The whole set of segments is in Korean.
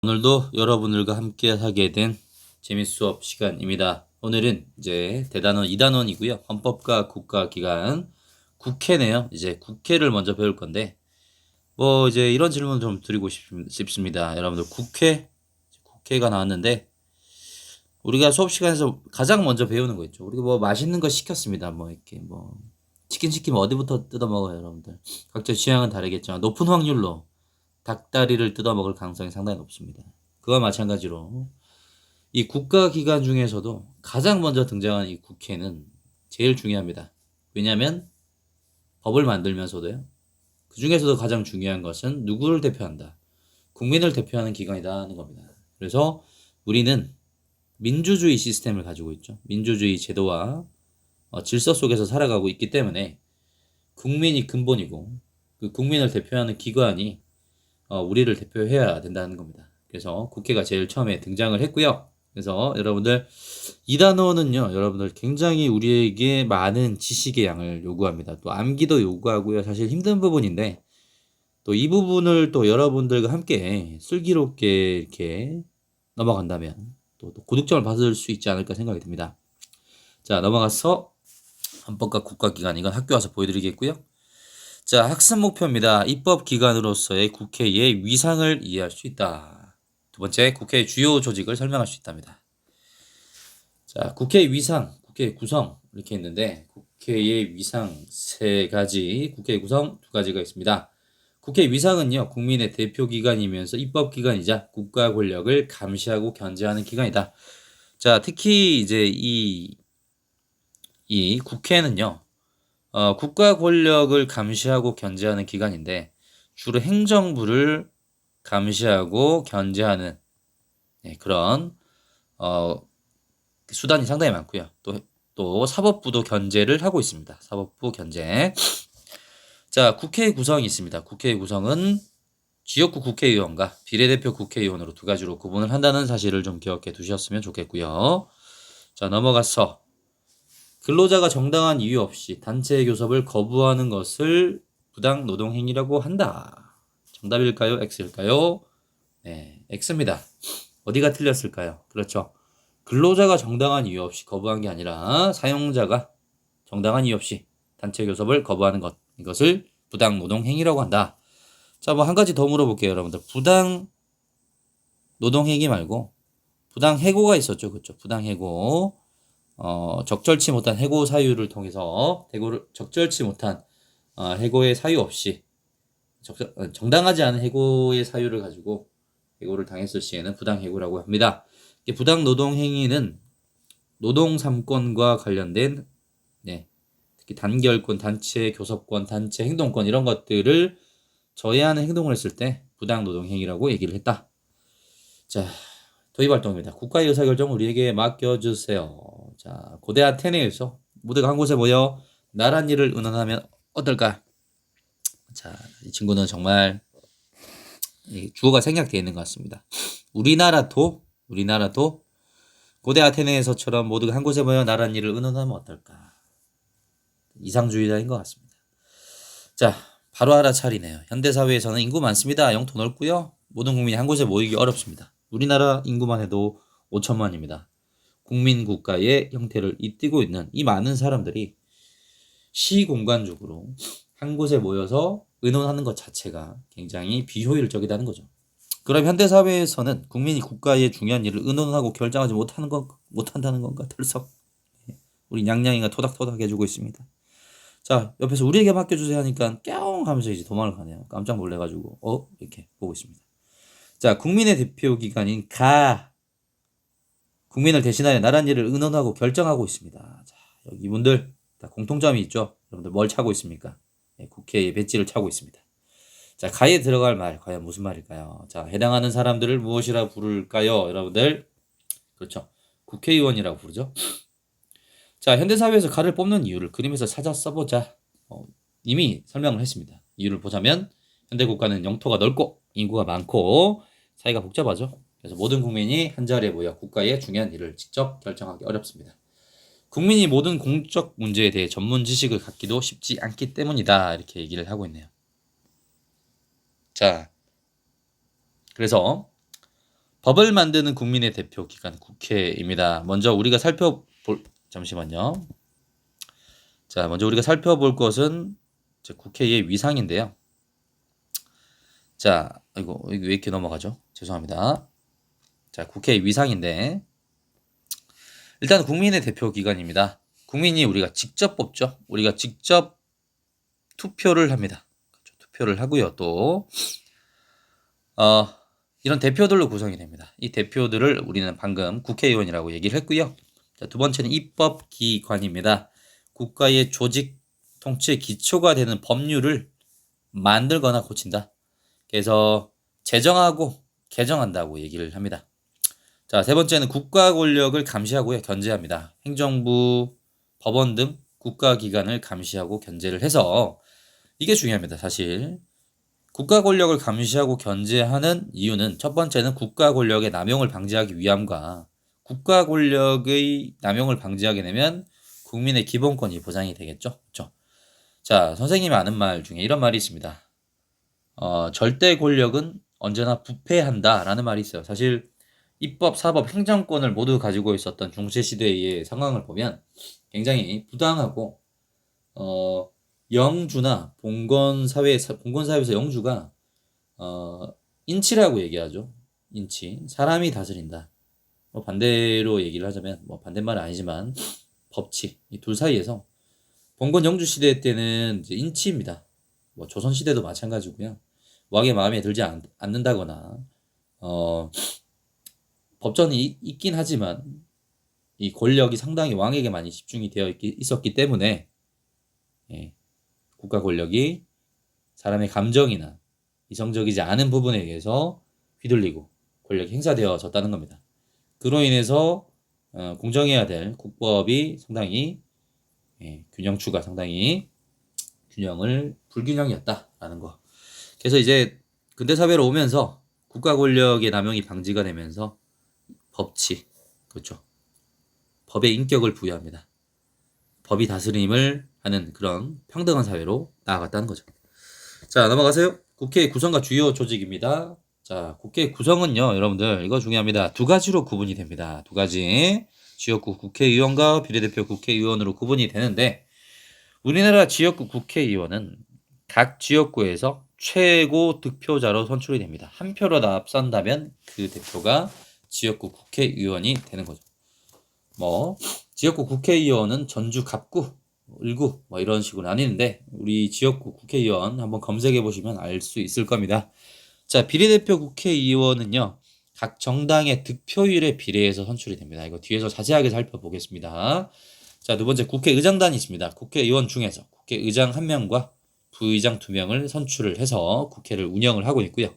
오늘도 여러분들과 함께 하게 된 재미수업 시간입니다. 오늘은 이제 대단원 2단원이고요. 헌법과 국가기관 국회네요. 이제 국회를 먼저 배울 건데 이제 이런 질문 좀 드리고 싶습니다. 여러분들 국회가 나왔는데 우리가 수업 시간에서 가장 먼저 배우는 거 있죠. 우리가 맛있는 거 시켰습니다. 이렇게 치킨 시키면 어디부터 뜯어 먹어요, 여러분들. 각자 취향은 다르겠지만 높은 확률로 닭다리를 뜯어 먹을 가능성이 상당히 높습니다. 그와 마찬가지로 이 국가기관 중에서도 가장 먼저 등장하는 이 국회는 제일 중요합니다. 왜냐하면 법을 만들면서도요. 그 중에서도 가장 중요한 것은 누구를 대표한다. 국민을 대표하는 기관이다 하는 겁니다. 그래서 우리는 민주주의 시스템을 가지고 있죠. 민주주의 제도와 질서 속에서 살아가고 있기 때문에 국민이 근본이고 그 국민을 대표하는 기관이 우리를 대표해야 된다는 겁니다. 그래서 국회가 제일 처음에 등장을 했고요. 그래서 여러분들 이 단어는요, 여러분들 굉장히 우리에게 많은 지식의 양을 요구합니다. 또 암기도 요구하고요. 사실 힘든 부분인데 또 이 부분을 또 여러분들과 함께 슬기롭게 이렇게 넘어간다면 또 고득점을 받을 수 있지 않을까 생각이 듭니다. 자, 넘어가서 헌법과 국가기관 이건 학교 와서 보여드리겠고요. 자, 학습 목표입니다. 입법기관으로서의 국회의 위상을 이해할 수 있다. 두 번째, 국회의 주요 조직을 설명할 수 있답니다. 자, 국회의 위상, 국회의 구성 이렇게 있는데 국회의 위상 세 가지, 국회의 구성 두 가지가 있습니다. 국회의 위상은요, 국민의 대표기관이면서 입법기관이자 국가 권력을 감시하고 견제하는 기관이다. 자, 특히 이제 이 국회는요, 국가 권력을 감시하고 견제하는 기관인데 주로 행정부를 감시하고 견제하는 그런 수단이 상당히 많고요. 또 사법부도 견제를 하고 있습니다. 사법부 견제. 자, 국회의 구성이 있습니다. 국회의 구성은 지역구 국회의원과 비례대표 국회의원으로 두 가지로 구분을 한다는 사실을 좀 기억해 두셨으면 좋겠고요. 자, 넘어가서 근로자가 정당한 이유 없이 단체 교섭을 거부하는 것을 부당 노동행위라고 한다. 정답일까요? X일까요? 네, X입니다. 어디가 틀렸을까요? 그렇죠. 근로자가 정당한 이유 없이 거부한 게 아니라 사용자가 정당한 이유 없이 단체 교섭을 거부하는 것, 이것을 부당 노동행위라고 한다. 자, 한 가지 더 물어볼게요, 여러분들. 부당 노동행위 말고 부당 해고가 있었죠, 그렇죠? 부당 해고. 적절치 못한 해고 사유를 통해서 적절치 못한 해고의 사유 없이 정당하지 않은 해고의 사유를 가지고 해고를 당했을 시에는 부당 해고라고 합니다. 부당 노동 행위는 노동 3권과 관련된 특히 단결권, 단체 교섭권, 단체 행동권 이런 것들을 저해하는 행동을 했을 때 부당 노동 행위라고 얘기를 했다. 자, 도입 활동입니다. 국가의 의사결정 우리에게 맡겨주세요. 자, 고대 아테네에서 모두가 한 곳에 모여 나란 일을 의논하면 어떨까? 자, 이 친구는 정말 주어가 생략되어 있는 것 같습니다. 우리나라도 고대 아테네에서처럼 모두가 한 곳에 모여 나란 일을 의논하면 어떨까? 이상주의자인 것 같습니다. 자, 바로 알아차리네요. 현대사회에서는 인구 많습니다. 영토 넓고요. 모든 국민이 한 곳에 모이기 어렵습니다. 우리나라 인구만 해도 5천만입니다. 국민국가의 형태를 잇띠고 있는 이 많은 사람들이 시공간적으로 한 곳에 모여서 의논하는 것 자체가 굉장히 비효율적이라는 거죠. 그럼 현대사회에서는 국민이 국가의 중요한 일을 의논하고 결정하지 못한다는 건가? 털썩. 우리 냥냥이가 토닥토닥 해주고 있습니다. 자, 옆에서 우리에게 맡겨주세요 하니까 꺄옹 하면서 이제 도망을 가네요. 깜짝 놀래가지고 이렇게 보고 있습니다. 자, 국민의 대표기관인 국민을 대신하여 나란 일을 의논하고 결정하고 있습니다. 자, 여기 이분들 다 공통점이 있죠. 여러분들 뭘 차고 있습니까? 국회의 배지를 차고 있습니다. 자, 가에 들어갈 말 과연 무슨 말일까요? 자, 해당하는 사람들을 무엇이라 부를까요? 여러분들 그렇죠. 국회의원이라고 부르죠. 자, 현대사회에서 가를 뽑는 이유를 그림에서 찾아 써보자. 이미 설명을 했습니다. 이유를 보자면 현대국가는 영토가 넓고 인구가 많고 사회가 복잡하죠. 그래서 모든 국민이 한자리에 모여 국가의 중요한 일을 직접 결정하기 어렵습니다. 국민이 모든 공적 문제에 대해 전문 지식을 갖기도 쉽지 않기 때문이다. 이렇게 얘기를 하고 있네요. 자, 그래서 법을 만드는 국민의 대표 기관 국회입니다. 먼저 우리가 잠시만요. 자, 먼저 우리가 살펴볼 것은 국회의 위상인데요. 자, 이거 왜 이렇게 넘어가죠? 죄송합니다. 자, 국회의 위상인데 일단 국민의 대표 기관입니다. 국민이 우리가 직접 뽑죠. 우리가 직접 투표를 합니다. 투표를 하고요. 또 이런 대표들로 구성이 됩니다. 이 대표들을 우리는 방금 국회의원이라고 얘기를 했고요. 자, 두 번째는 입법기관입니다. 국가의 조직 통치의 기초가 되는 법률을 만들거나 고친다. 그래서 제정하고 개정한다고 얘기를 합니다. 자, 세 번째는 국가 권력을 감시하고요, 견제합니다. 행정부, 법원 등 국가기관을 감시하고 견제를 해서 이게 중요합니다. 사실 국가 권력을 감시하고 견제하는 이유는 첫 번째는 국가 권력의 남용을 방지하기 위함과 국가 권력의 남용을 방지하게 되면 국민의 기본권이 보장이 되겠죠. 그렇죠? 자, 선생님이 아는 말 중에 이런 말이 있습니다. 절대 권력은 언제나 부패한다라는 말이 있어요. 사실 입법, 사법, 행정권을 모두 가지고 있었던 중세시대의 상황을 보면 굉장히 부당하고 영주나 봉건사회에서 영주가 인치라고 얘기하죠. 인치. 사람이 다스린다. 반대로 얘기를 하자면 반대말은 아니지만 법치. 이 둘 사이에서 봉건 영주 시대 때는 이제 인치입니다. 조선 시대도 마찬가지고요. 왕의 마음에 들지 않는다거나 법전이 있긴 하지만 이 권력이 상당히 왕에게 많이 집중이 되어 있었기 때문에 국가 권력이 사람의 감정이나 이성적이지 않은 부분에 의해서 휘둘리고 권력이 행사되어졌다는 겁니다. 그로 인해서 공정해야 될 국법이 상당히 균형추가 상당히 불균형이었다라는 거. 그래서 이제 근대사회로 오면서 국가 권력의 남용이 방지가 되면서 법치, 그렇죠. 법의 인격을 부여합니다. 법이 다스림을 하는 그런 평등한 사회로 나아갔다는 거죠. 자, 넘어가세요. 국회의 구성과 주요 조직입니다. 자, 국회 구성은요, 여러분들 이거 중요합니다. 두 가지로 구분이 됩니다. 두 가지. 지역구 국회의원과 비례대표 국회의원으로 구분이 되는데 우리나라 지역구 국회의원은 각 지역구에서 최고 득표자로 선출이 됩니다. 한 표로 다 앞선다면 그 대표가 지역구 국회의원이 되는 거죠. 지역구 국회의원은 전주 갑구, 을구 이런 식으로 나뉘는데 우리 지역구 국회의원 한번 검색해 보시면 알 수 있을 겁니다. 자, 비례대표 국회의원은요. 각 정당의 득표율에 비례해서 선출이 됩니다. 이거 뒤에서 자세하게 살펴보겠습니다. 자, 두 번째 국회의장단이 있습니다. 국회의원 중에서 국회의장 1명과 부의장 2명을 선출을 해서 국회를 운영을 하고 있고요.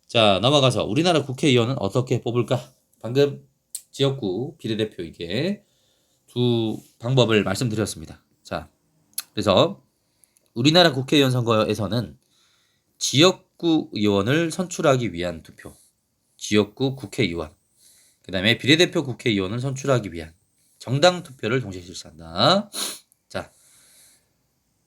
자, 넘어가서 우리나라 국회의원은 어떻게 뽑을까? 방금 지역구 비례대표 이게 두 방법을 말씀드렸습니다. 자, 그래서 우리나라 국회의원 선거에서는 지역구 의원을 선출하기 위한 투표, 지역구 국회의원, 그 다음에 비례대표 국회의원을 선출하기 위한 정당 투표를 동시에 실시한다. 자,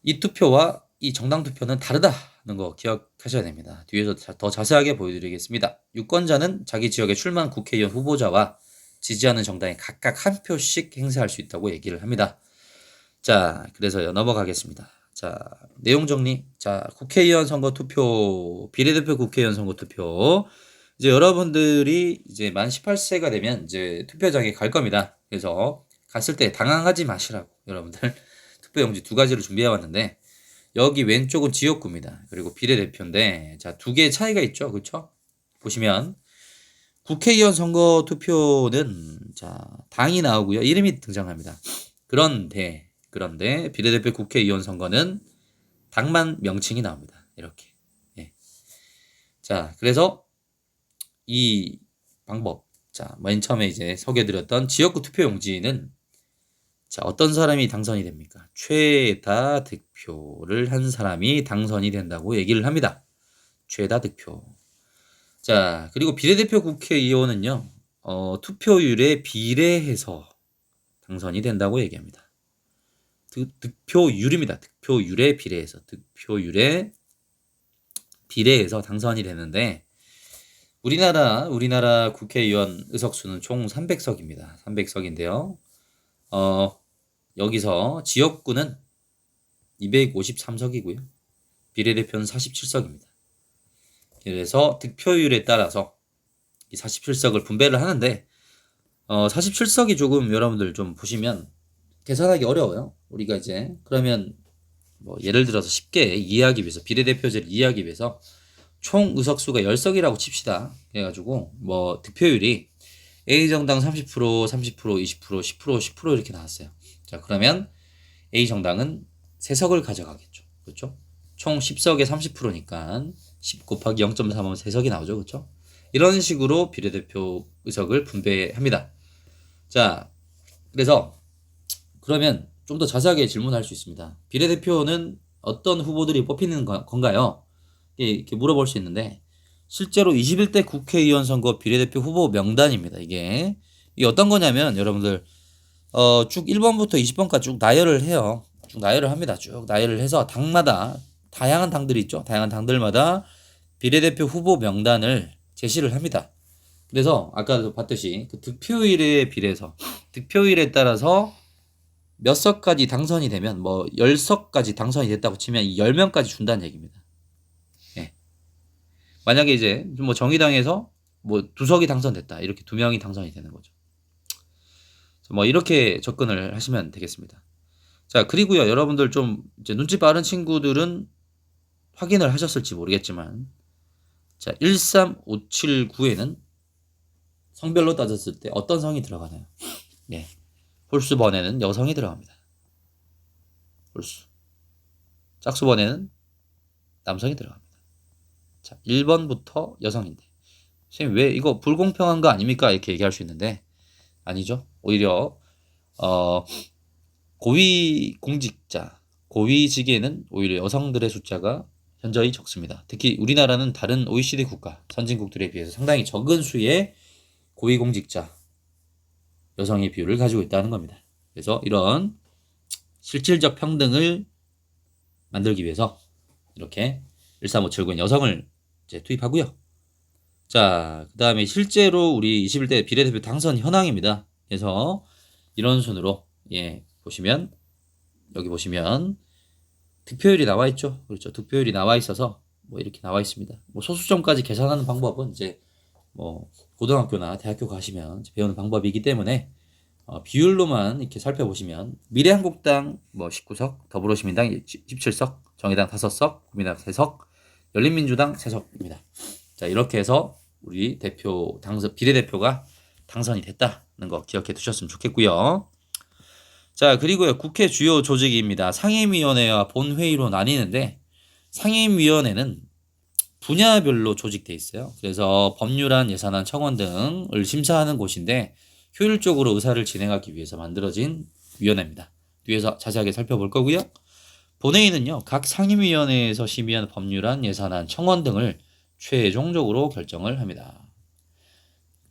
이 투표와 이 정당 투표는 다르다는 거 기억하셔야 됩니다. 뒤에서 더 자세하게 보여드리겠습니다. 유권자는 자기 지역에 출마한 국회의원 후보자와 지지하는 정당에 각각 한 표씩 행사할 수 있다고 얘기를 합니다. 자, 그래서 넘어가겠습니다. 자, 내용 정리. 자, 국회의원 선거 투표, 비례대표 국회의원 선거 투표. 이제 여러분들이 이제 만 18세가 되면 이제 투표장에 갈 겁니다. 그래서 갔을 때 당황하지 마시라고 여러분들 투표용지 두 가지를 준비해 왔는데 여기 왼쪽은 지역구입니다. 그리고 비례대표인데 자, 두 개의 차이가 있죠. 그렇죠? 보시면 국회의원 선거 투표는 자, 당이 나오고요. 이름이 등장합니다. 그런데 비례대표 국회의원 선거는 당만 명칭이 나옵니다. 이렇게. 예. 자, 그래서 이 방법. 자, 맨 처음에 이제 소개해드렸던 지역구 투표용지는 자, 어떤 사람이 당선이 됩니까? 최다 득표를 한 사람이 당선이 된다고 얘기를 합니다. 최다 득표. 자, 그리고 비례대표 국회의원은요, 투표율에 비례해서 당선이 된다고 얘기합니다. 득표율입니다. 득표율에 비례해서 당선이 되는데 우리나라 국회의원 의석수는 총 300석입니다. 300석인데요. 여기서 지역구는 253석이고요. 비례대표는 47석입니다. 그래서 득표율에 따라서 이 47석을 분배를 하는데 47석이 조금 여러분들 좀 보시면 계산하기 어려워요. 우리가 이제 그러면 뭐 예를 들어서 쉽게 이해하기 위해서 비례대표제를 이해하기 위해서 총 의석수가 10석이라고 칩시다. 그래가지고 뭐 득표율이 A정당 30%, 30%, 20%, 10%, 10% 이렇게 나왔어요. 자, 그러면 A정당은 3석을 가져가겠죠. 그렇죠? 총 10석에 30%니까 10 곱하기 0.3하면 3석이 나오죠. 그렇죠? 이런 식으로 비례대표 의석을 분배합니다. 자, 그래서 그러면 좀 더 자세하게 질문할 수 있습니다. 비례대표는 어떤 후보들이 뽑히는 건가요? 이렇게 물어볼 수 있는데 실제로 21대 국회의원 선거 비례대표 후보 명단입니다. 이게 어떤 거냐면 여러분들 쭉 1번부터 20번까지 쭉 나열을 해요. 쭉 나열을 합니다. 쭉 나열을 해서 당마다 다양한 당들이 있죠. 다양한 당들마다 비례대표 후보 명단을 제시를 합니다. 그래서 아까도 봤듯이 그 득표율에 비례해서 득표율에 따라서 몇 석까지 당선이 되면 뭐 10석까지 당선이 됐다고 치면 이 10명까지 준다는 얘기입니다. 예. 만약에 이제 뭐 정의당에서 뭐 2석이 당선됐다. 이렇게 2명이 당선이 되는 거죠. 뭐 이렇게 접근을 하시면 되겠습니다. 자, 그리고요. 여러분들 좀 이제 눈치 빠른 친구들은 확인을 하셨을지 모르겠지만 자, 13579에는 성별로 따졌을 때 어떤 성이 들어가나요? 예. 홀수번에는 여성이 들어갑니다. 홀수. 짝수번에는 남성이 들어갑니다. 자, 1번부터 여성인데 선생님 왜 이거 불공평한 거 아닙니까? 이렇게 얘기할 수 있는데 아니죠. 오히려 고위공직자, 고위직에는 오히려 여성들의 숫자가 현저히 적습니다. 특히 우리나라는 다른 OECD 국가, 선진국들에 비해서 상당히 적은 수의 고위공직자, 여성의 비율을 가지고 있다는 겁니다. 그래서 이런 실질적 평등을 만들기 위해서 이렇게 13579엔 여성을 이제 투입하고요. 자, 그 다음에 실제로 우리 21대 비례대표 당선 현황입니다. 그래서 이런 순으로 보시면 여기 보시면 득표율이 나와 있죠. 그렇죠. 득표율이 나와 있어서 뭐 이렇게 나와 있습니다. 뭐 소수점까지 계산하는 방법은 이제 뭐 고등학교나 대학교 가시면 배우는 방법이기 때문에 비율로만 이렇게 살펴보시면 미래한국당 뭐 19석, 더불어시민당 17석, 정의당 5석, 국민당 3석, 열린민주당 3석입니다. 자, 이렇게 해서 우리 비례대표가 당선이 됐다는 거 기억해 두셨으면 좋겠고요. 자, 그리고요. 국회 주요 조직입니다. 상임위원회와 본회의로 나뉘는데 상임위원회는 분야별로 조직돼 있어요. 그래서 법률안, 예산안, 청원 등을 심사하는 곳인데 효율적으로 의사를 진행하기 위해서 만들어진 위원회입니다. 뒤에서 자세하게 살펴볼 거고요. 본회의는요. 각 상임위원회에서 심의한 법률안, 예산안, 청원 등을 최종적으로 결정을 합니다.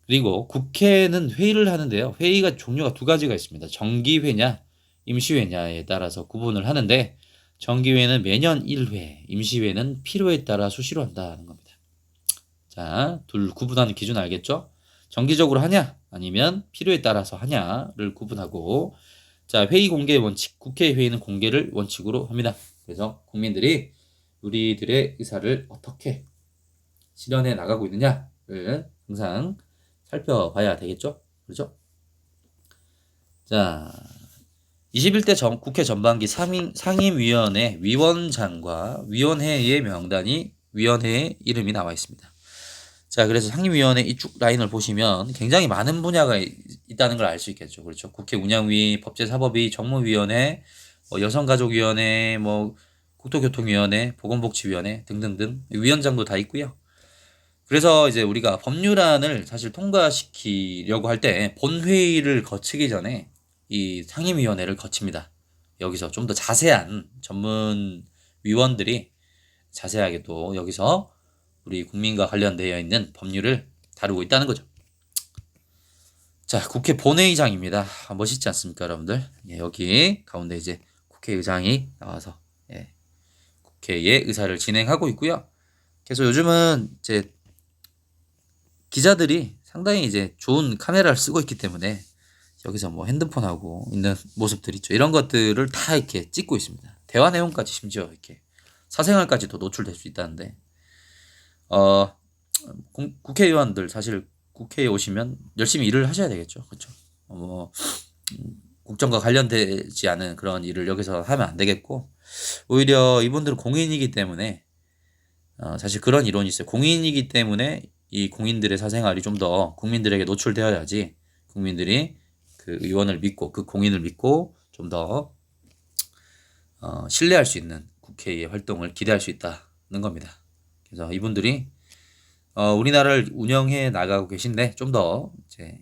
그리고 국회는 회의를 하는데요. 회의가 종류가 2가지가 있습니다. 정기회냐, 임시회냐에 따라서 구분을 하는데 정기회는 매년 1회, 임시회는 필요에 따라 수시로 한다는 겁니다. 자, 둘 구분하는 기준 알겠죠? 정기적으로 하냐, 아니면 필요에 따라서 하냐를 구분하고 자, 회의 공개 원칙, 국회 회의는 공개를 원칙으로 합니다. 그래서 국민들이 우리들의 의사를 어떻게 실현해 나가고 있느냐를 항상 살펴봐야 되겠죠? 그렇죠? 자, 21대 국회 전반기 상임위원회 위원장과 위원회의 명단이 위원회의 이름이 나와 있습니다. 자, 그래서 상임위원회 이쪽 라인을 보시면 굉장히 많은 분야가 있다는 걸 알 수 있겠죠. 그렇죠? 국회 운영위, 법제사법위, 정무위원회, 여성가족위원회, 국토교통위원회, 보건복지위원회 등등등 위원장도 다 있고요. 그래서 이제 우리가 법률안을 사실 통과시키려고 할 때 본회의를 거치기 전에 이 상임위원회를 거칩니다. 여기서 좀 더 자세한 전문 위원들이 자세하게 또 여기서 우리 국민과 관련되어 있는 법률을 다루고 있다는 거죠. 자, 국회 본회의장입니다. 멋있지 않습니까, 여러분들? 여기 가운데 이제 국회의장이 나와서 국회의 의사를 진행하고 있고요. 그래서 요즘은 이제 기자들이 상당히 이제 좋은 카메라를 쓰고 있기 때문에 여기서 뭐 핸드폰하고 있는 모습들 있죠. 이런 것들을 다 이렇게 찍고 있습니다. 대화 내용까지 심지어 이렇게 사생활까지도 노출될 수 있다는데, 어, 국회의원들 사실 국회에 오시면 열심히 일을 하셔야 되겠죠. 그렇죠. 뭐 국정과 관련되지 않은 그런 일을 여기서 하면 안 되겠고, 오히려 이분들은 공인이기 때문에 사실 그런 이론이 있어요. 공인이기 때문에 이 공인들의 사생활이 좀 더 국민들에게 노출되어야지 국민들이 그 의원을 믿고 그 공인을 믿고 좀 더 신뢰할 수 있는 국회의 활동을 기대할 수 있다는 겁니다. 그래서 이분들이 우리나라를 운영해 나가고 계신데 좀 더 이제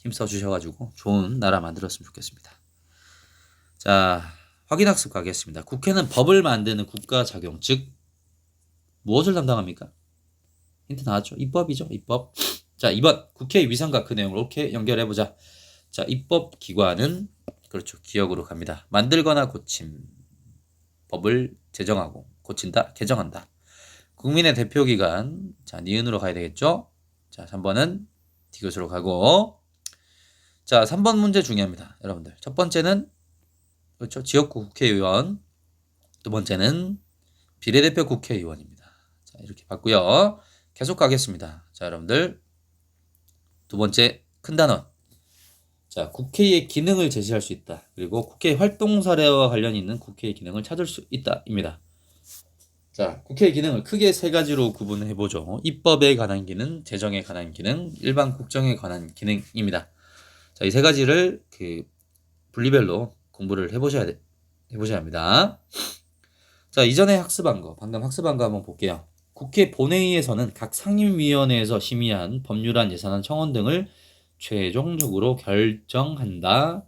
힘써 주셔가지고 좋은 나라 만들었으면 좋겠습니다. 자, 확인학습 가겠습니다. 국회는 법을 만드는 국가작용, 즉 무엇을 담당합니까? 힌트 나왔죠? 입법이죠. 입법. 자, 2번 국회의 위상과 그 내용을 이렇게 연결해보자. 자, 입법기관은 그렇죠. 기역으로 갑니다. 만들거나 고침, 법을 제정하고 고친다, 개정한다. 국민의 대표기관, 자, 니은으로 가야 되겠죠? 자, 3번은 디귿으로 가고, 자, 3번 문제 중요합니다. 여러분들. 첫 번째는 그렇죠. 지역구 국회의원, 두 번째는 비례대표 국회의원입니다. 자, 이렇게 봤고요. 계속 가겠습니다. 자, 여러분들. 두 번째 큰 단원. 자, 국회의 기능을 제시할 수 있다. 그리고 국회 활동 사례와 관련 있는 국회의 기능을 찾을 수 있다. 입니다. 자, 국회의 기능을 크게 세 가지로 구분해 보죠. 입법에 관한 기능, 재정에 관한 기능, 일반 국정에 관한 기능입니다. 자, 이 세 가지를 그 분리별로 공부를 해보셔야 합니다. 자, 이전에 학습한 거, 방금 학습한 거 한번 볼게요. 국회 본회의에서는 각 상임위원회에서 심의한 법률안, 예산안, 청원 등을 최종적으로 결정한다.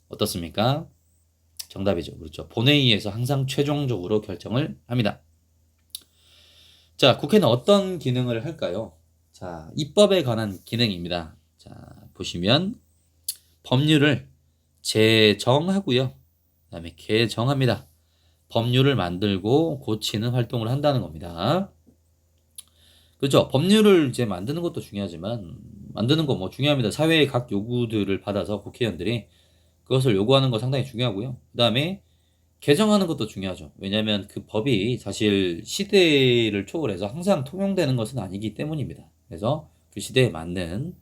어떻습니까? 정답이죠. 그렇죠. 본회의에서 항상 최종적으로 결정을 합니다. 자, 국회는 어떤 기능을 할까요? 자, 입법에 관한 기능입니다. 자, 보시면 법률을 제정하고요. 그 다음에 개정합니다. 법률을 만들고 고치는 활동을 한다는 겁니다. 그렇죠. 법률을 이제 만드는 것도 중요하지만 만드는 거 뭐 중요합니다. 사회의 각 요구들을 받아서 국회의원들이 그것을 요구하는 거 상당히 중요하고요. 그 다음에 개정하는 것도 중요하죠. 왜냐하면 그 법이 사실 시대를 초월해서 항상 통용되는 것은 아니기 때문입니다. 그래서 그 시대에 맞는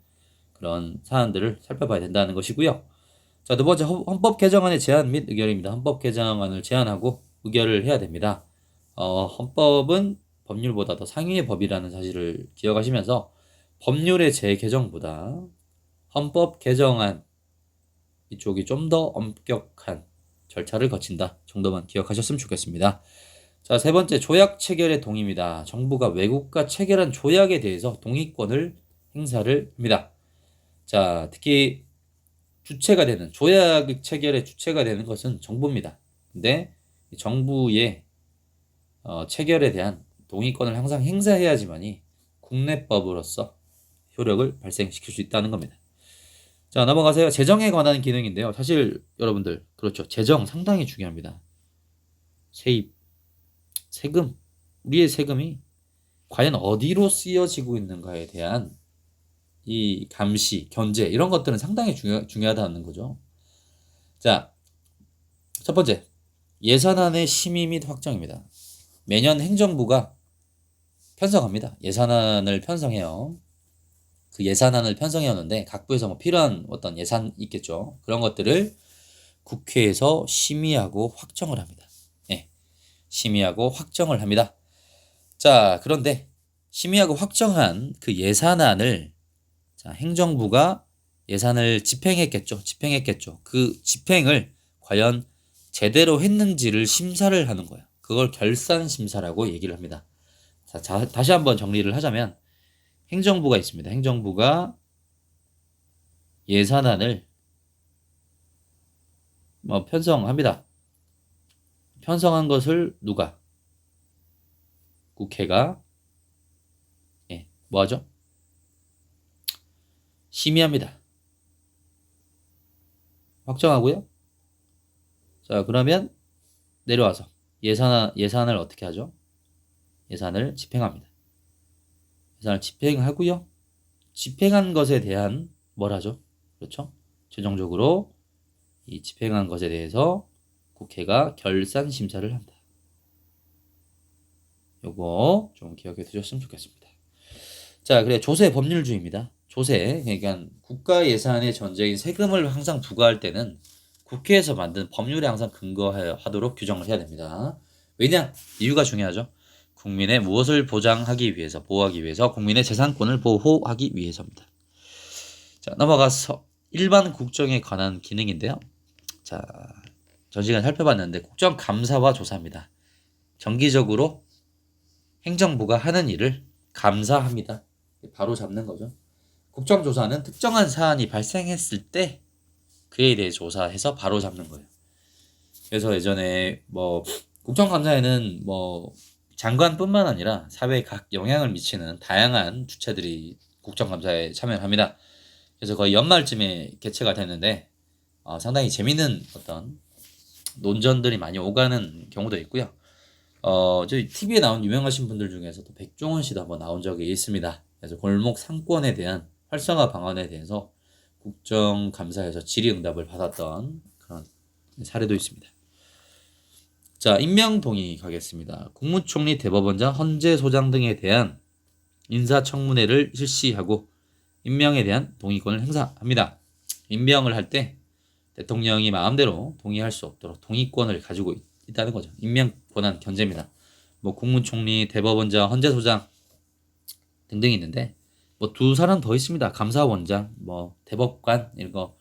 그런 사안들을 살펴봐야 된다는 것이고요. 자, 두 번째 헌법 개정안의 제안 및 의결입니다. 헌법 개정안을 제안하고 의결을 해야 됩니다. 헌법은 법률보다 더 상위의 법이라는 사실을 기억하시면서 법률의 재개정보다 헌법 개정안 이쪽이 좀 더 엄격한 절차를 거친다 정도만 기억하셨으면 좋겠습니다. 자, 세 번째 조약 체결의 동의입니다. 정부가 외국과 체결한 조약에 대해서 동의권을 행사를 합니다. 자, 특히 주체가 되는 조약 체결의 주체가 되는 것은 정부입니다. 근데 정부의 체결에 대한 동의권을 항상 행사해야지만이 국내법으로서 효력을 발생시킬 수 있다는 겁니다. 자, 넘어가세요. 재정에 관한 기능인데요. 사실 여러분들 그렇죠. 재정 상당히 중요합니다. 세입, 세금, 우리의 세금이 과연 어디로 쓰여지고 있는가에 대한 이 감시, 견제 이런 것들은 상당히 중요하다는 거죠. 자, 첫 번째 예산안의 심의 및 확정입니다. 매년 행정부가 편성합니다. 예산안을 편성해요. 그 예산안을 편성해 오는데 각 부에서 뭐 필요한 어떤 예산 있겠죠. 그런 것들을 국회에서 심의하고 확정을 합니다. 네, 심의하고 확정을 합니다. 자, 그런데 심의하고 확정한 그 예산안을 자, 행정부가 예산을 집행했겠죠. 그 집행을 과연 제대로 했는지를 심사를 하는 거예요. 그걸 결산 심사라고 얘기를 합니다. 자, 다시 한번 정리를 하자면 행정부가 있습니다. 행정부가 예산안을 편성합니다. 편성한 것을 누가? 국회가 뭐 하죠? 심의합니다. 확정하고요. 자, 그러면 내려와서 예산을 어떻게 하죠? 예산을 집행합니다. 예산을 집행하고요. 집행한 것에 대한 뭘 하죠? 그렇죠? 최종적으로 이 집행한 것에 대해서 국회가 결산 심사를 한다. 요거 좀 기억해 두셨으면 좋겠습니다. 자, 그래 조세 법률주의입니다. 조세, 그러니까 국가 예산의 전제인 세금을 항상 부과할 때는 국회에서 만든 법률에 항상 근거하도록 규정을 해야 됩니다. 왜냐? 이유가 중요하죠. 국민의 무엇을 보장하기 위해서, 보호하기 위해서, 국민의 재산권을 보호하기 위해서입니다. 자, 넘어가서 일반 국정에 관한 기능인데요. 자, 전 시간 살펴봤는데 국정감사와 조사입니다. 정기적으로 행정부가 하는 일을 감사합니다. 바로 잡는 거죠. 국정조사는 특정한 사안이 발생했을 때 그에 대해 조사해서 바로 잡는 거예요. 그래서 예전에 뭐 국정감사에는 뭐 장관뿐만 아니라 사회에 각 영향을 미치는 다양한 주체들이 국정감사에 참여합니다. 그래서 거의 연말쯤에 개최가 됐는데 상당히 재밌는 어떤 논전들이 많이 오가는 경우도 있고요. 저희 TV에 나온 유명하신 분들 중에서도 백종원 씨도 한번 나온 적이 있습니다. 그래서 골목 상권에 대한 활성화 방안에 대해서 국정감사에서 질의응답을 받았던 그런 사례도 있습니다. 자, 임명동의 가겠습니다. 국무총리, 대법원장, 헌재소장 등에 대한 인사청문회를 실시하고 임명에 대한 동의권을 행사합니다. 임명을 할 때 대통령이 마음대로 동의할 수 없도록 동의권을 가지고 있다는 거죠. 임명 권한 견제입니다. 뭐 국무총리, 대법원장, 헌재소장 등등이 있는데 뭐 두 사람 더 있습니다. 감사원장, 뭐 대법관 이런 거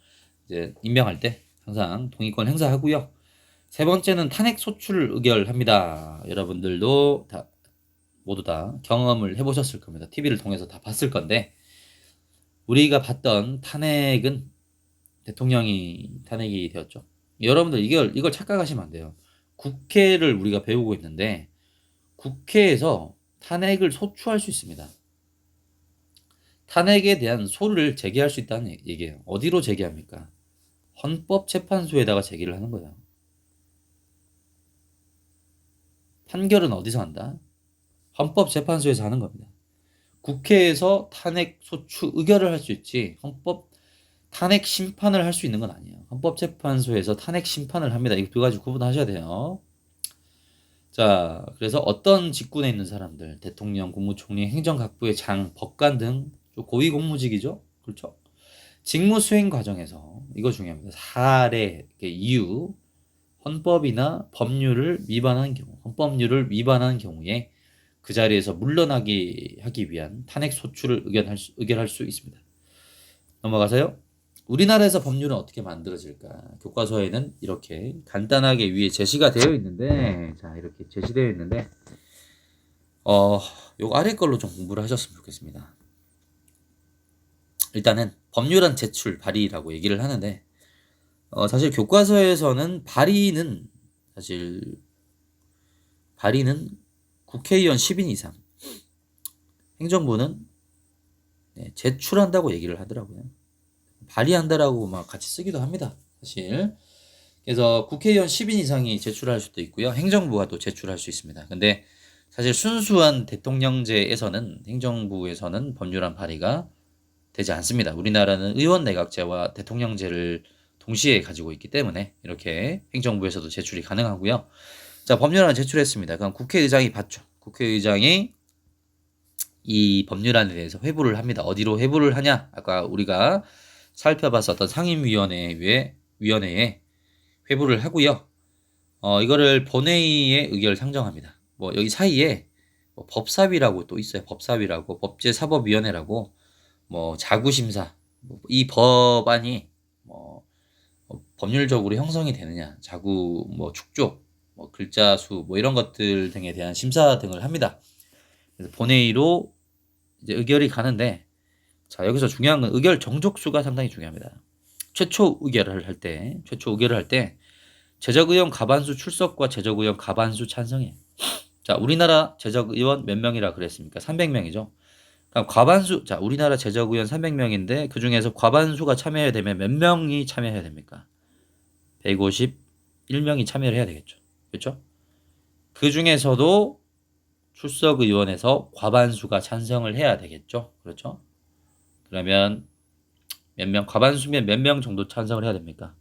이제 임명할 때 항상 동의권 행사하고요. 세 번째는 탄핵 소추를 의결합니다. 여러분들도 모두 다 경험을 해보셨을 겁니다. TV를 통해서 다 봤을 건데 우리가 봤던 탄핵은 대통령이 탄핵이 되었죠. 여러분들 이걸 착각하시면 안 돼요. 국회를 우리가 배우고 있는데 국회에서 탄핵을 소추할 수 있습니다. 탄핵에 대한 소를 제기할 수 있다는 얘기예요. 어디로 제기합니까? 헌법재판소에다가 제기를 하는 거예요. 판결은 어디서 한다? 헌법재판소에서 하는 겁니다. 국회에서 탄핵 소추 의결을 할 수 있지 헌법 탄핵 심판을 할 수 있는 건 아니에요. 헌법재판소에서 탄핵 심판을 합니다. 이거 두 가지 구분하셔야 돼요. 자, 그래서 어떤 직군에 있는 사람들, 대통령, 국무총리, 행정각부의 장, 법관 등 고위공무직이죠. 그렇죠? 직무 수행 과정에서 이거 중요합니다. 사례, 이유, 헌법이나 법률을 위반한 경우, 헌법률을 위반한 경우에 그 자리에서 물러나게 하기 위한 탄핵 소추를 의결할 수 있습니다. 넘어가서요. 우리나라에서 법률은 어떻게 만들어질까? 교과서에는 이렇게 간단하게 위에 제시가 되어 있는데, 자, 이렇게 제시되어 있는데, 요 아래 걸로 좀 공부를 하셨으면 좋겠습니다. 일단은 법률안 제출, 발의라고 얘기를 하는데, 사실 교과서에서는 발의는 국회의원 10인 이상, 행정부는 제출한다고 얘기를 하더라고요. 발의한다라고 막 같이 쓰기도 합니다. 사실. 그래서 국회의원 10인 이상이 제출할 수도 있고요. 행정부가 또 제출할 수 있습니다. 근데 사실 순수한 대통령제에서는 행정부에서는 법률안 발의가 되지 않습니다. 우리나라는 의원 내각제와 대통령제를 동시에 가지고 있기 때문에 이렇게 행정부에서도 제출이 가능하고요. 자, 법률안을 제출했습니다. 그럼 국회의장이 받죠. 국회의장이 이 법률안에 대해서 회부를 합니다. 어디로 회부를 하냐? 아까 우리가 살펴봤었던 상임위원회에 회부를 하고요. 이거를 본회의에 의결을 상정합니다. 뭐 여기 사이에 뭐 법사위라고 또 있어요. 법사위라고 법제사법위원회라고 뭐 자구심사 이 법안이 뭐 법률적으로 형성이 되느냐 자구 뭐 축조 뭐 글자 수 뭐 이런 것들 등에 대한 심사 등을 합니다. 그래서 본회의로 이제 의결이 가는데 자 여기서 중요한 건 의결 정족수가 상당히 중요합니다. 최초 의결을 할 때 제적의원 과반수 출석과 제적의원 과반수 찬성이에요. 자 우리나라 제적의원 몇 명이라 그랬습니까? 300명이죠. 그럼 과반수 자 우리나라 제적의원 300명인데 그 중에서 과반수가 참여해야 되면 몇 명이 참여해야 됩니까? 151명이 참여를 해야 되겠죠. 그렇죠? 그 중에서도 출석 의원에서 과반수가 찬성을 해야 되겠죠. 그렇죠? 그러면 몇 명, 과반수면 몇 명 정도 찬성을 해야 됩니까?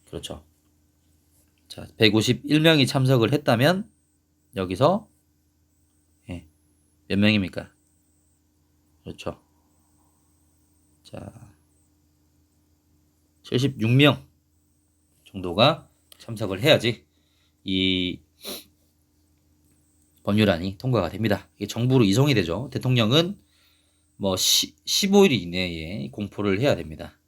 그렇죠. 자, 151명이 참석을 했다면 여기서 예, 몇 명입니까? 그렇죠. 자, 76명 정도가 참석을 해야지 이 법률안이 통과가 됩니다. 이게 정부로 이송이 되죠. 대통령은 뭐 15일 이내에 공포를 해야 됩니다.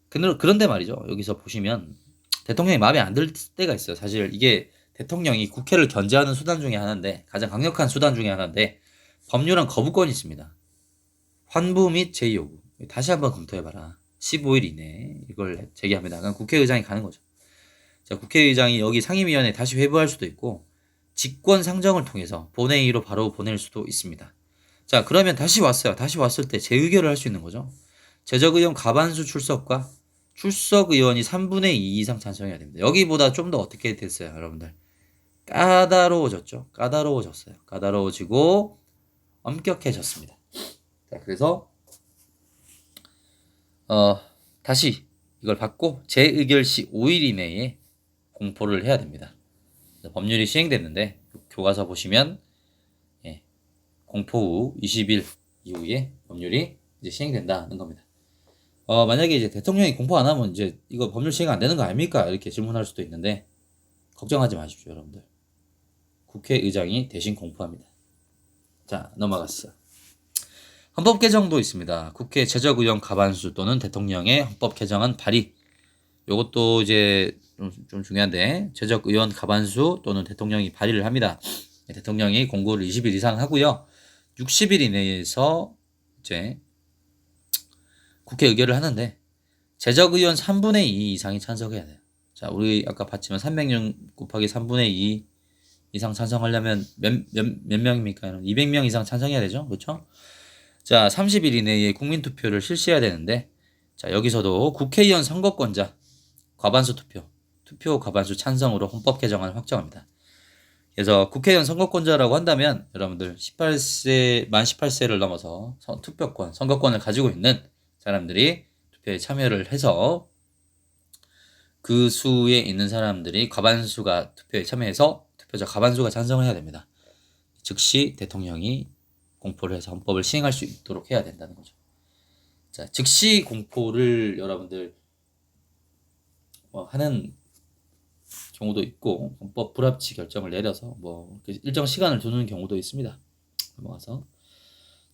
그런데 말이죠. 여기서 보시면 대통령이 마음에 안 들 때가 있어요. 사실 이게 대통령이 국회를 견제하는 수단 중에 하나인데, 가장 강력한 수단 중에 하나인데, 법률안 거부권이 있습니다. 환부 및 제의요구. 다시 한번 검토해봐라. 15일 이내에 이걸 제기합니다. 그럼 국회의장이 가는 거죠. 자, 국회의장이 여기 상임위원회에 다시 회부할 수도 있고, 직권 상정을 통해서 본회의로 바로 보낼 수도 있습니다. 자, 그러면 다시 왔어요. 다시 왔을 때 재의결을 할 수 있는 거죠. 제적의원 과반수 출석과 출석 의원이 3분의 2 이상 찬성해야 됩니다. 여기보다 좀 더 어떻게 됐어요, 여러분들? 까다로워졌죠. 까다로워졌어요. 까다로워지고 엄격해졌습니다. 자, 그래서 다시 이걸 받고 재의결 시 5일 이내에 공포를 해야 됩니다. 법률이 시행됐는데 교과서 보시면 공포 후 20일 이후에 법률이 이제 시행된다는 겁니다. 만약에 이제 대통령이 공포 안 하면 이제 이거 법률 시행 안 되는 거 아닙니까? 이렇게 질문할 수도 있는데 걱정하지 마십시오, 여러분들. 국회의장이 대신 공포합니다. 자, 넘어갔어. 헌법 개정도 있습니다. 국회 제적의원 과반수 또는 대통령의 헌법 개정안 발의. 요것도 이제 좀 중요한데, 제적의원 과반수 또는 대통령이 발의를 합니다. 대통령이 공고를 20일 이상 하고요. 60일 이내에서 이제 국회 의결을 하는데, 제적의원 3분의 2 이상이 찬성해야 돼요. 자, 우리 아까 봤지만 300명 곱하기 3분의 2 이상 찬성하려면 몇 명입니까? 200명 이상 찬성해야 되죠. 그렇죠? 자, 30일 이내에 국민투표를 실시해야 되는데, 자, 여기서도 국회의원 선거권자 과반수 투표 과반수 찬성으로 헌법 개정안을 확정합니다. 그래서 국회의원 선거권자라고 한다면 여러분들 만 18세를 넘어서 투표권, 선거권을 가지고 있는 사람들이 투표에 참여를 해서 그 수에 있는 사람들이 과반수가 투표에 참여해서 투표자 과반수가 찬성을 해야 됩니다. 즉시 대통령이 공포를 해서 헌법을 시행할 수 있도록 해야 된다는 거죠. 자, 즉시 공포를 여러분들 하는 경우도 있고, 헌법 불합치 결정을 내려서 일정 시간을 두는 경우도 있습니다. 넘어가서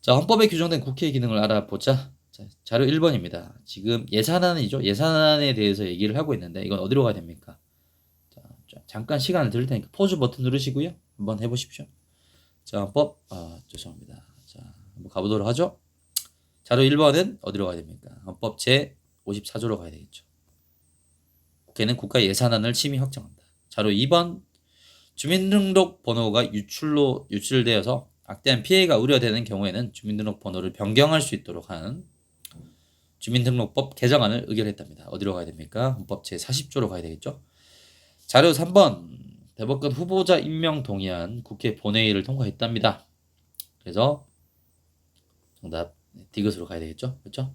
자, 헌법에 규정된 국회의 기능을 알아보자. 자, 자료 1번입니다. 지금 예산안이죠. 예산안에 대해서 얘기를 하고 있는데 이건 어디로 가야 됩니까? 자, 잠깐 시간을 드릴 테니까 포즈 버튼 누르시고요. 한번 해보십시오. 자, 헌법 죄송합니다. 자, 한번 가보도록 하죠. 자료 1번은 어디로 가야 됩니까? 헌법 제 54조로 가야 되겠죠. 국회는 국가 예산안을 심의 확정한다. 자료 2번, 주민등록 번호가 유출되어서 악대한 피해가 우려되는 경우에는 주민등록 번호를 변경할 수 있도록 하는 주민등록법 개정안을 의결했답니다. 어디로 가야 됩니까? 헌법 제 40조로 가야 되겠죠. 자료 3번, 대법관 후보자 임명 동의안 국회 본회의를 통과했답니다. 그래서 정답 디귿으로 가야 되겠죠. 그렇죠?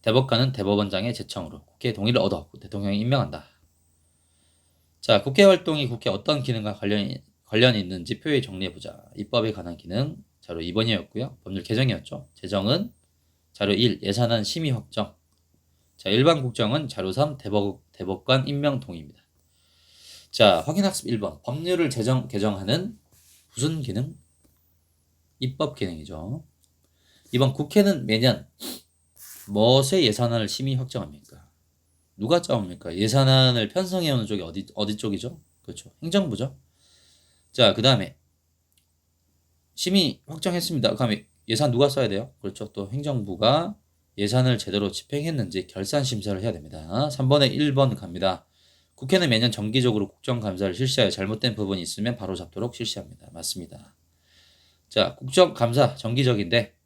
대법관은 대법원장의 제청으로 국회 동의를 얻어 대통령이 임명한다. 자, 국회 활동이 국회 어떤 기능과 관련이 있는지 표에 정리해보자. 입법에 관한 기능 자료 2번이었고요. 법률 개정이었죠. 재정은 자료 1 예산안 심의 확정. 자, 일반 국정은 자료 3 대법관 임명 동의입니다. 자, 확인학습 1번 법률을 개정하는 무슨 기능? 입법 기능이죠. 이번 국회는 매년 무엇의 예산안을 심의 확정합니까? 누가 짜옵니까? 예산안을 편성해오는 쪽이 어디 쪽이죠? 그렇죠. 행정부죠. 자, 그 다음에 심의 확정했습니다. 그다음에 예산 누가 써야 돼요? 그렇죠. 또 행정부가 예산을 제대로 집행했는지 결산 심사를 해야 됩니다. 3번에 1번 갑니다. 국회는 매년 정기적으로 국정감사를 실시하여 잘못된 부분이 있으면 바로잡도록 실시합니다. 맞습니다. 자, 국정감사 정기적인데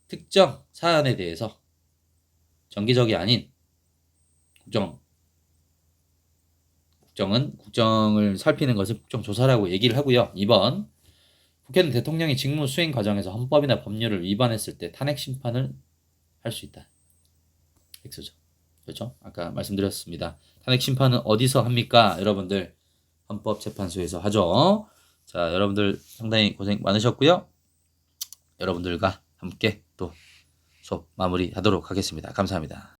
특정 사안에 대해서 정기적이 아닌 국정을 살피는 것을 국정조사라고 얘기를 하고요. 2번, 국회는 대통령이 직무 수행 과정에서 헌법이나 법률을 위반했을 때 탄핵 심판을 할 수 있다. X죠. 그렇죠? 아까 말씀드렸습니다. 탄핵 심판은 어디서 합니까? 여러분들 헌법재판소에서 하죠. 자, 여러분들 상당히 고생 많으셨고요. 여러분들과 함께 또 수업 마무리하도록 하겠습니다. 감사합니다.